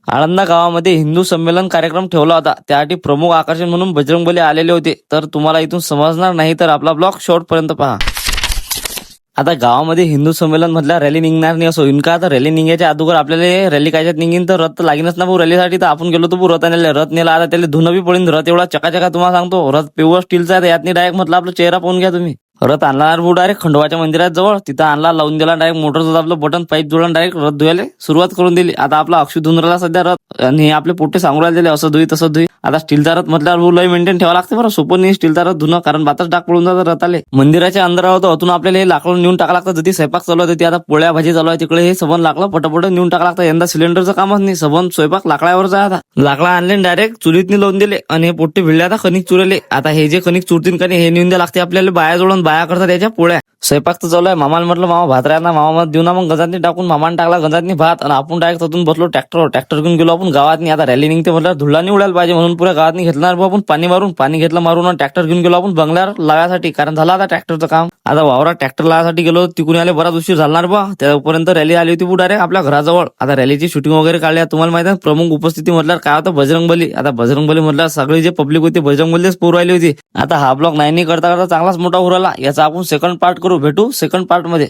आळंदा गावामध्ये हिंदू संमेलन कार्यक्रम ठेवला होता. त्यासाठी प्रमुख आकर्षण म्हणून बजरंगबली आलेले होते. तर तुम्हाला इथून समजणार नाही तर आपला ब्लॉग शेवटपर्यंत पहा. आता गावामध्ये हिंदू संमेलन मधल्या रॅली निघणार नाही असं होईन का? तर रॅली निघायच्या अगोदर आपल्याला रॅली कायच्यात निघीन तर रथ लागेनच ना भाऊ रॅलीसाठी. तर आपण गेलो तो रथ आणले, रथ नेला. आता त्याला धुनं बी पडून. रथ एवढा चकाचका तुम्हाला सांगतो. रथ प्युअर स्टीलचा आहे. यातनी डायरेक्ट म्हटलं आपला चेहरा पाहून घ्या तुम्ही. रथ आणला भाऊ डायरेक्ट खंडोबाच्या मंदिरात जवळ तिथं आणला, लावून दिला डायरेक्ट मोटरचं आपलं बटन पाईप जोडून डायरेक्ट रथ धुवायला सुरुवात करून दिली. आता आपला अक्षय धुंदराला सध्या रथ आणि आपले पोटे सांगू राहिले असं धुई तसं धुई. आता स्टीलचा रथ म्हटल्यावर लय मेंटेन ठेवा लागते बरं. सोपं नाही स्टीलचा रथ धुणं, कारण बातच डाग पडून जातात रथाले. मंदिराच्या अंदर होतं अतून आपल्याला हे लाकडं नेऊन टाका लागतं. जरी स्वयंपाक चालू होते ती आता पोळ्या भाजी चालू आहे तिकडे हे सबन लाकडं पटापट नेऊन टाका लागतं. यंदा सिलेंडरचं कामच नाही, सबन स्वयंपाक लाकडावरच आहे. आता लाकडा आणले डायरेक्ट चुलीतनी लावून दिले आणि हे पोट्टे भिडले. आता कणिक चुरले. आता हे जे कणिक चुरतील का हे नेऊन द्या लागते आपल्याला. बाया जोडून बाया करतात याच्या पोळ्या. स्वयंपाक तर चालू आहे. मामाला म्हटलं मामा भात राहा ना, मामा देऊ ना. मग गंजातनी टाकून मामाने टाकला गंजातनी भात आणि आपण डायरेक्ट तिथून बसलो ट्रॅक्टर घेऊन गेलो आपण गावातनी. आता रॅली निघते म्हटलं धुळा नाही उडायला पाहिजे म्हणून पुऱ्या गावातनी घेतणार आपण पाणी घेतलं मारून आणि ट्रॅक्टर घेऊन गेलो आपण बंगल्यावर लावायसाठी, कारण झालं आता ट्रॅक्टरचं काम. आता वावरात ट्रॅक्टर लावायसाठी गेलो. तिकडून आले बराच उशीर झाला बा. त्यापर्यंत रॅली आली होती डायरेक्ट आपल्या घराजवळ. आता रॅलीची शूटिंग वगैरे काढली. तुम्हाला माहिती आहे प्रमुख उपस्थिती म्हटल्यावर काय होतं बजरंगबली. आता बजरंगबली म्हटलं सगळी जे पब्लिक होती बजरंगबलीच पोर राहिली होती. आता हा ब्लॉग नाही करता चांगलाच मोठा उराला. याचा आपण सेकंड पार्ट करू. भेटू सेकंड पार्ट मध्ये.